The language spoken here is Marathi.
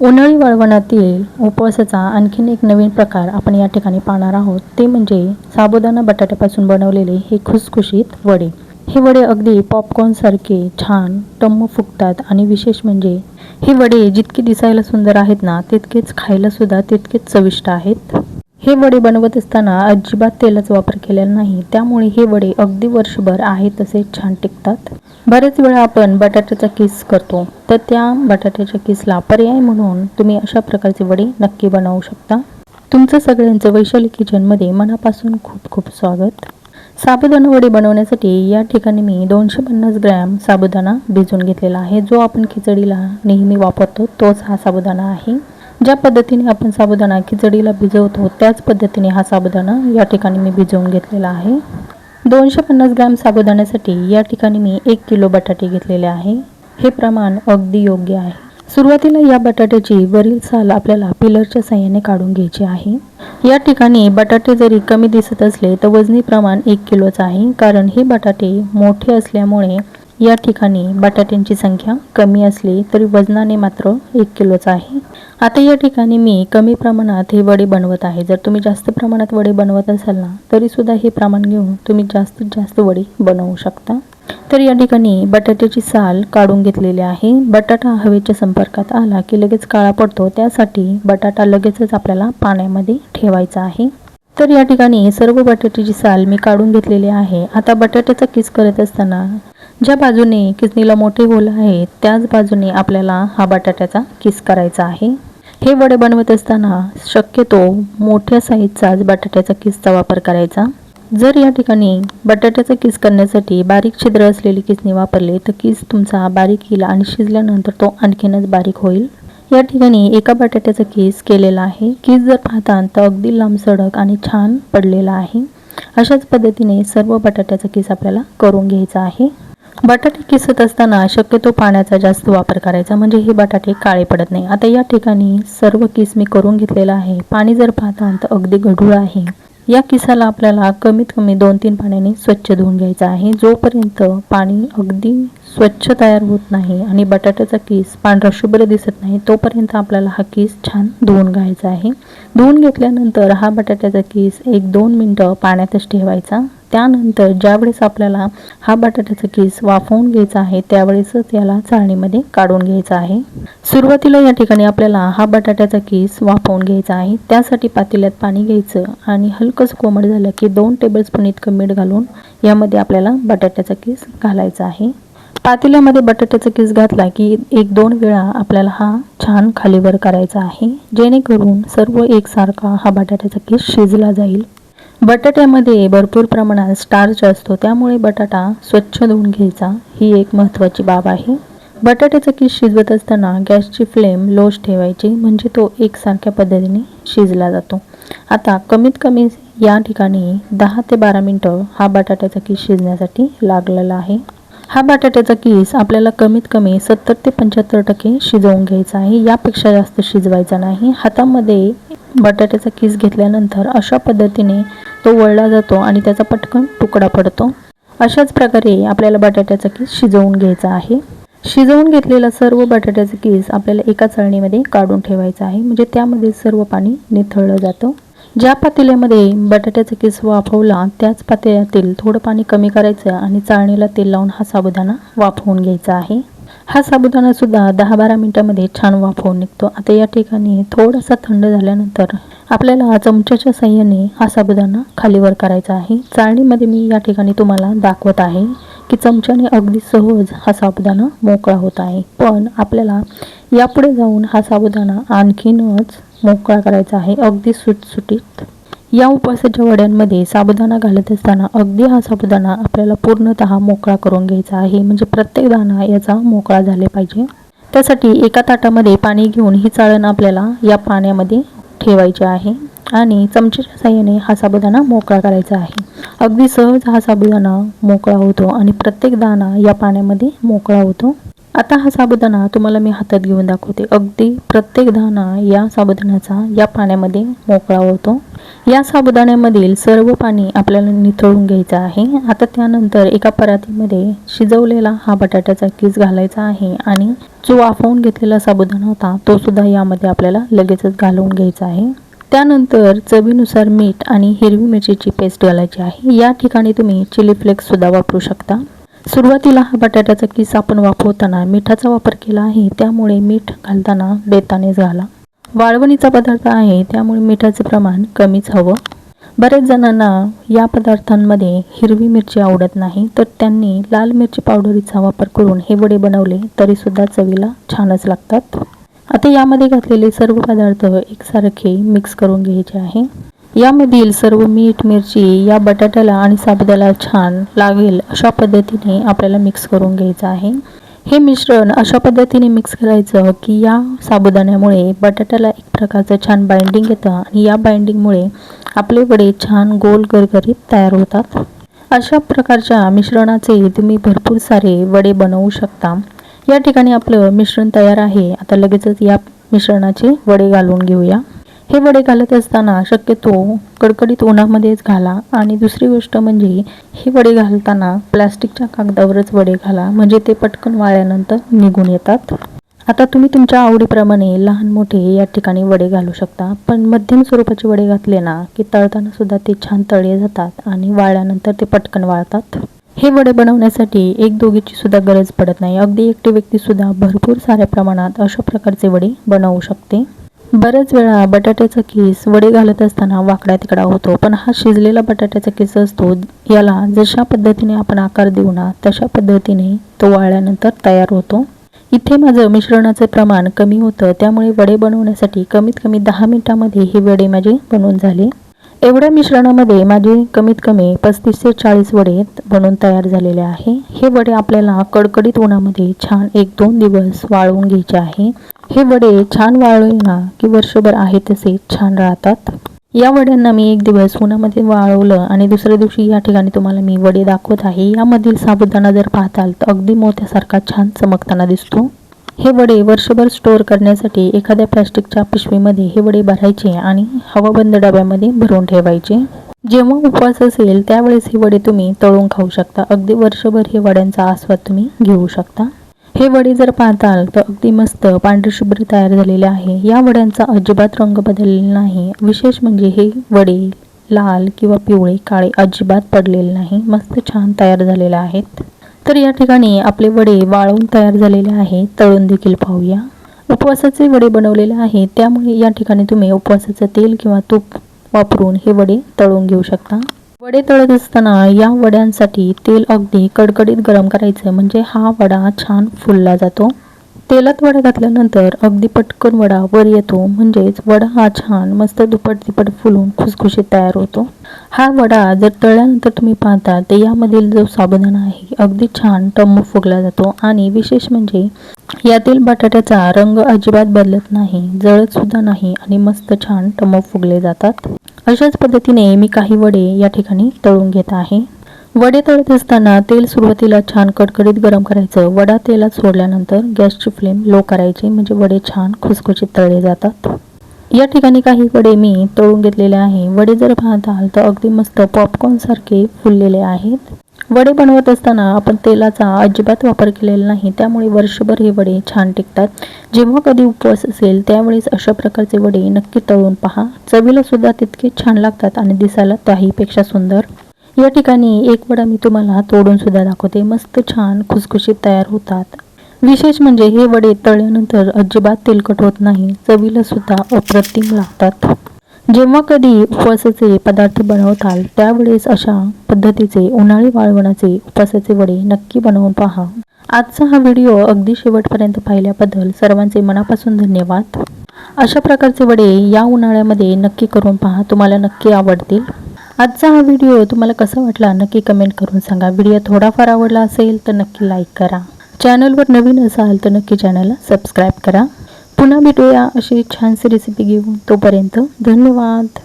उन्हाळी वाळवणातील उपवासाचा आणखीन एक नवीन प्रकार आपण या ठिकाणी पाहणार आहोत. ते म्हणजे साबुदाणा बटाट्यापासून बनवलेले हे खुसखुशीत वडे. हे वडे अगदी पॉपकॉर्न सारखे छान टम्म फुगतात आणि विशेष म्हणजे हे वडे जितके दिसायला सुंदर आहेत ना, तितकेच खायला सुद्धा तितकेच चविष्ट आहेत. हे वडे बनवत असताना अजिबात तेलाचा वापर केलेला नाही, त्यामुळे हे वडे अगदी वर्षभर आहे तसे छान टिकतात. बरेच वेळा आपण बटाट्याचा किस करतो, तर त्या बटाट्याच्या किसला पर्याय म्हणून तुम्ही अशा प्रकारचे वडे नक्की बनवू शकता. तुमचं सगळ्यांचं वैशाली किचनमध्ये मनापासून खूप खूप स्वागत. साबुदाणा वडे बनवण्यासाठी या ठिकाणी मी 250 ग्रॅम साबुदाणा भिजवून घेतलेला आहे. जो आपण खिचडीला नेहमी वापरतो तोच हा साबुदाणा आहे. ज्या पद्धतीने आपण साबुदाणा खिचडीला भिजवतो त्याच पद्धतीने हा साबुदाणा या ठिकाणी मी भिजवून घेतलेला आहे. 250 ग्रॅम साबुदाण्यासाठी या ठिकाणी मी 1 किलो बटाटे घेतलेले आहे. हे प्रमाण अगदी योग्य आहे. सुरुवातीला या बटाट्याची वरील साल आपल्याला पिलरच्या साहाय्याने काढून घ्यायची आहे. या ठिकाणी बटाटे जरी कमी दिसत असले तर वजनी प्रमाण 1 किलोच आहे, कारण हे बटाटे मोठे असल्यामुळे या ठिकाणी बटाट्यांची संख्या कमी असली तरी वजनाने मात्र 1 किलोच आहे. आता या ठिकाणी मी कमी प्रमाणात हे वडे बनवत आहे. जर तुम्ही जास्त प्रमाणात वडे बनवत असाल ना, तरी सुद्धा हे प्रमाण घेऊन तुम्ही जास्तीत जास्त वडे बनवू शकता. तर या ठिकाणी बटाट्याची साल काढून घेतलेली आहे. बटाटा हवेच्या संपर्कात आला की लगेच काळा पडतो, त्यासाठी बटाटा लगेचच आपल्याला पाण्यामध्ये ठेवायचा आहे. तर या ठिकाणी सर्व बटाट्याची साल मी काढून घेतलेली आहे. आता बटाट्याचा किस करत असताना ज्या बाजूने किसणीला मोठे होल आहे त्याच बाजूने आपल्याला हा बटाट्याचा किस करायचा आहे. हे वडे बनवत असताना शक्यतो मोठ्या साईजचाच बटाट्याचा किसचा वापर करायचा. जर या ठिकाणी बटाट्याचा किस करण्यासाठी बारीक छिद्र असलेली किसणी वापरली तर किस तुमचा बारीक येईल आणि शिजल्यानंतर तो आणखीनच बारीक होईल. या ठिकाणी एका बटाट्याचा किस केलेला आहे. किस जर पाहता तर अगदी लांबसडक आणि छान पडलेला आहे. अशाच पद्धतीने सर्व बटाट्याचा किस आपल्याला करून घ्यायचा आहे. बटाटे किसत असताना शक्यतो पाण्याचा जास्त वापर करायचा, म्हणजे हे बटाटे काळे पडत नाही. आता या ठिकाणी सर्व किस मी करून घेतलेला आहे. पाणी जर पाहता तर अगदी गढूळ आहे. या किसाला आपल्याला कमीत कमी 2-3 पाण्याने स्वच्छ धुवून घ्यायचं आहे. जोपर्यंत पाणी अगदी स्वच्छ तयार होत नाही आणि बटाट्याचा किस पांढरा शुभ्र दिसत नाही तोपर्यंत आपल्याला हा किस छान धुवून घ्यायचा आहे. धुवून घेतल्यानंतर हा बटाट्याचा किस 1-2 मिनटं पाण्यातच ठेवायचा. त्यानंतर ज्यावेळेस आपल्याला हा बटाट्याचा किस वाफवून घ्यायचा आहे त्यावेळेसच याला चाळणीमध्ये काढून घ्यायचा आहे. सुरुवातीला या ठिकाणी आपल्याला हा बटाट्याचा किस वाफवून घ्यायचा आहे. त्यासाठी पातेल्यात पाणी घ्यायचं आणि हलकंसं कोमट झालं की 2 टेबलस्पून इतकं मीठ घालून यामध्ये आपल्याला बटाट्याचा किस घालायचा आहे. पातेल्यामध्ये बटाट्याचा किस घातला की 1-2 वेळा आपल्याला हा छान खालीवर करायचा आहे, जेणेकरून सर्व एकसारखा हा बटाट्याचा किस शिजला जाईल. बटाट्यामध्ये भरपूर प्रमाणात स्टार्च असतो, त्यामुळे बटाटा स्वच्छ धुवून घ्यायचा ही एक महत्त्वाची बाब आहे. बटाट्याचा किस शिजवत असताना गॅसची फ्लेम लोच ठेवायची, म्हणजे तो एकसारख्या पद्धतीने शिजला जातो. आता कमीत कमी या ठिकाणी 10 ते 12 मिनटं हा बटाट्याचा किस शिजण्यासाठी लागलेला आहे. हा बटाट्याचा किस आपल्याला कमीत कमी 70 ते 75% शिजवून घ्यायचा आहे. यापेक्षा जास्त शिजवायचा नाही. हातामध्ये बटाट्याचा किस घेतल्यानंतर अशा पद्धतीने तो वळला जातो आणि त्याचा पटकन तुकडा पडतो. अशाच प्रकारे आपल्याला बटाट्याचा किस शिजवून घ्यायचा आहे. शिजवून घेतलेला सर्व बटाट्याचा किस आपल्याला एका चाळणीमध्ये काढून ठेवायचा आहे, म्हणजे त्यामध्ये सर्व पाणी निथळलं जातं. ज्या पातेल्यामध्ये बटाट्याचा किस वाफवला त्याच पातेल्यातील थोडं पाणी कमी करायचं आणि चाळणीला तेल लावून हा साबुदाणा वाफवून घ्यायचा आहे. हा साबुदाणा सुद्धा 10-12 मिनिटांमध्ये छान वाफवून निघतो. आता या ठिकाणी थोडासा थंड झाल्यानंतर आपल्याला चमच्याच्या साहाय्याने हा साबुदाणा खालीवर करायचा आहे. चाळणीमध्ये मी या ठिकाणी तुम्हाला दाखवत आहे की चमच्याने अगदी सहज हा साबुदाणा मोकळा होत आहे, पण आपल्याला यापुढे जाऊन हा साबुदाणा आणखीनच मोकळा करायचा आहे, अगदी सुटसुटीत. या उपवासाच्या वड्यांमध्ये साबुदाणा घालत असताना अगदी हा साबुदाणा आपल्याला पूर्णतः मोकळा करून घ्यायचा आहे, म्हणजे प्रत्येक दाणा याचा मोकळा झाले पाहिजे. त्यासाठी एका ताटामध्ये पाणी घेऊन ही चाळण आपल्याला या पाण्यामध्ये ठेवायची आहे आणि चमच्याच्या साहाय्याने हा साबुदाणा मोकळा करायचा आहे. अगदी सहज हा साबुदाणा मोकळा होतो आणि प्रत्येक दाणा या पाण्यामध्ये मोकळा होतो. आता हा साबुदाणा तुम्हाला मी हातात घेऊन दाखवते. अगदी प्रत्येक दाणा या साबुदाण्याचा या पाण्यामध्ये मोकळा होतो. या साबुदाण्यामधील सर्व पाणी आपल्याला निथळून घ्यायचं आहे। आता त्यानंतर एका परातीमध्ये शिजवलेला हा बटाट्याचा किस घालायचा आहे आणि जो वाफवून घेतलेला साबुदाणा होता तो सुद्धा यामध्ये आपल्याला लगेचच घालून घ्यायचा आहे। त्यानंतर चवीनुसार मीठ आणि हिरवी मिरचीची पेस्ट घालायची आहे। या ठिकाणी तुम्ही चिली फ्लेक्स सुद्धा वापरू शकता। सुरुवातीला हा बटाट्याचा किस आपण वाफवताना मिठाचा वापर केला आहे, त्यामुळे मीठ घालताना बेतानेच घाला। वाळवणीचा पदार्थ आहे त्यामुळे मिठाचे प्रमाण कमीच हवं। बरेच जणांना या पदार्थांमध्ये हिरवी मिरची आवडत नाही, तर त्यांनी लाल मिरची पावडरीचा वापर करून हे वडे बनवले तरी सुद्धा चवीला छानच लागतात। आता यामध्ये घातलेले सर्व पदार्थ एकसारखे मिक्स करून घ्यायचे आहे। यामधील सर्व मीठ मिरची या बटाट्याला आणि साबुदाण्याला छान लागेल अशा पद्धतीने आपल्याला मिक्स करून घ्यायचं आहे। हे मिश्रण अशा पद्धतीने मिक्स करायचं की या साबुदाण्यामुळे बटाट्याला एक प्रकारचं छान बाइंडिंग येतं आणि या बाइंडिंगमुळे आपले वडे छान गोल गरगरीत तयार होतात। अशा प्रकारच्या मिश्रणाचे तुम्ही भरपूर सारे वडे बनवू शकता। या ठिकाणी आपलं मिश्रण तयार आहे। आता लगेचच या मिश्रणाचे वडे घालून घेऊया। हे वडे घालत असताना शक्यतो कडकडीत उन्हामध्येच घाला आणि दुसरी गोष्ट म्हणजे हे वडे घालताना प्लास्टिकच्या कागदावरच वडे घाला, म्हणजे ते पटकन वाळल्यानंतर निघून येतात। आता तुम्ही तुमच्या आवडीप्रमाणे लहान मोठे या ठिकाणी वडे घालू शकता, पण मध्यम स्वरूपाचे वडे घातले ना की तळताना सुद्धा ते छान तळले जातात आणि वाळल्यानंतर ते पटकन वाळतात। हे वडे बनवण्यासाठी एक दोघीची सुद्धा गरज पडत नाही, अगदी एकटी व्यक्ती सुद्धा भरपूर साऱ्या प्रमाणात अशा प्रकारचे वडे बनवू शकते। बऱ्याच वेळा बटाट्याचा किस वडे घालत असताना वाकडा तिकडा होतो, पण हा शिजलेला बटाट्याचा किस असतो, याला जशा पद्धतीने आपण आकार देऊ ना तशा पद्धतीने तो वाळल्यानंतर तयार होतो। इथे माझं मिश्रणाचे प्रमाण कमी होतं, त्यामुळे वडे बनवण्यासाठी कमीत कमी 10 मिनिटांमध्ये हे वडे माझे बनवून झाले। एवढ्या मिश्रणामध्ये माझे कमीत कमी 35 ते 40 वडे बनवून तयार झालेले आहे। हे वडे आपल्याला कडकडीत उन्हामध्ये छान 1-2 दिवस वाळवून घ्यायचे आहे। हे वडे छान वाळले ना की वर्षभर आहे तसे छान राहतात। या वड्यांना मी 1 दिवस उन्हामध्ये वाळवलं आणि दुसऱ्या दिवशी या ठिकाणी तुम्हाला मी वडे दाखवत आहे। यामधील साबुदाणा जर पाहताल तर अगदी मोत्यासारखा छान चमकताना दिसतो। हे वडे वर्षभर स्टोअर करण्यासाठी एखाद्या प्लास्टिकच्या पिशवीमध्ये हे वडे भरायचे आणि हवाबंद डब्यामध्ये भरून ठेवायचे। जेव्हा उपवास असेल त्यावेळेस हे वडे तुम्ही तळून खाऊ शकता। अगदी वर्षभर हे वड्यांचा आस्वाद तुम्ही घेऊ शकता। हे वडे जर पाहताल तर अगदी मस्त पांढरे शुभ्र तयार झालेले आहे। या वड्यांचा अजिबात रंग बदललेला नाही। विशेष म्हणजे हे वडे लाल किंवा पिवळे काळे अजिबात पडलेले नाही, मस्त छान तयार झालेले आहेत। तर या ठिकाणी आपले वडे वाळवून तयार झालेले आहे, तळून देखील पाहूया। उपवासाचे वडे बनवलेले आहे, त्यामुळे या ठिकाणी तुम्ही उपवासाचं तेल किंवा तूप वापरून हे वडे तळून घेऊ शकता। वडे तळत असताना या वड्यांसाठी तेल अगदी कडकडीत गरम करायचं, म्हणजे हा वडा छान फुलला जातो। तेलात वडा घातल्यानंतर अगदी पटकन वडा वर येतो, म्हणजेच वडा हा छान मस्त दुप्पट तिप्पट फुलून खुसखुशीत तयार होतो। हा वडा जर तळल्यानंतर तुम्ही पाहता तर यामधील जो साबुदाणा आहे अगदी छान टम्म फुगला जातो आणि विशेष म्हणजे यातील बटाट्याचा रंग अजिबात बदलत नाही, जळत सुद्धा नाही आणि मस्त छान टम्म फुगले जातात। अशाच पद्धतीने मी काही वडे या ठिकाणी तळून घेत आहे। वडे तळत असताना तेल सुरुवातीला छान कडकडीत गरम करायचं। वडा तेलात सोडल्यानंतर गॅसची फ्लेम लो करायची, म्हणजे वडे छान खुसखुशीत तळले जातात। या ठिकाणी काही वडे मी तळून घेतलेले आहे। वडे जर पाहताल तर अगदी मस्त पॉपकॉर्न सारखे फुललेले आहेत। वडे बनवत असताना आपण तेलाचा अजिबात वापर केलेला नाही, त्यामुळे वर्षभर हे वडे छान टिकतात। जेव्हा कधी उपवास असेल त्यावेळेस अशा प्रकारचे वडे नक्की तळून पहा, चवीला सुद्धा तितके छान लागतात आणि दिसायला त्याहीपेक्षा सुंदर। या ठिकाणी एक वडा मी तुम्हाला तोडून सुद्धा दाखवते, मस्त छान खुसखुशीत तयार होतात। विशेष म्हणजे हे वडे तळल्यानंतर अजिबात तेलकट होत नाही, चवीला सुद्धा अप्रतिम लागतात। जेव्हा कधी उपवासाचे पदार्थ बनवताल त्यावेळेस अशा पद्धतीचे उन्हाळी वाळवणाचे उपवासाचे वडे नक्की बनवून पहा। आजचा हा व्हिडिओ अगदी शेवटपर्यंत पाहिल्याबद्दल सर्वांचे मनापासून धन्यवाद। अशा प्रकारचे वडे या उन्हाळ्यामध्ये नक्की करून पहा, तुम्हाला नक्की आवडतील। आजचा हा व्हिडिओ तुम्हाला कसा वाटला नक्की कमेंट करून सांगा। व्हिडिओ थोडाफार आवडला असेल तर नक्की लाईक करा। चॅनलवर नवीन असाल तर नक्की चॅनलला सबस्क्राईब करा। पुन्हा भेटूया अशी छानशी रेसिपी घेऊन, तोपर्यंत धन्यवाद।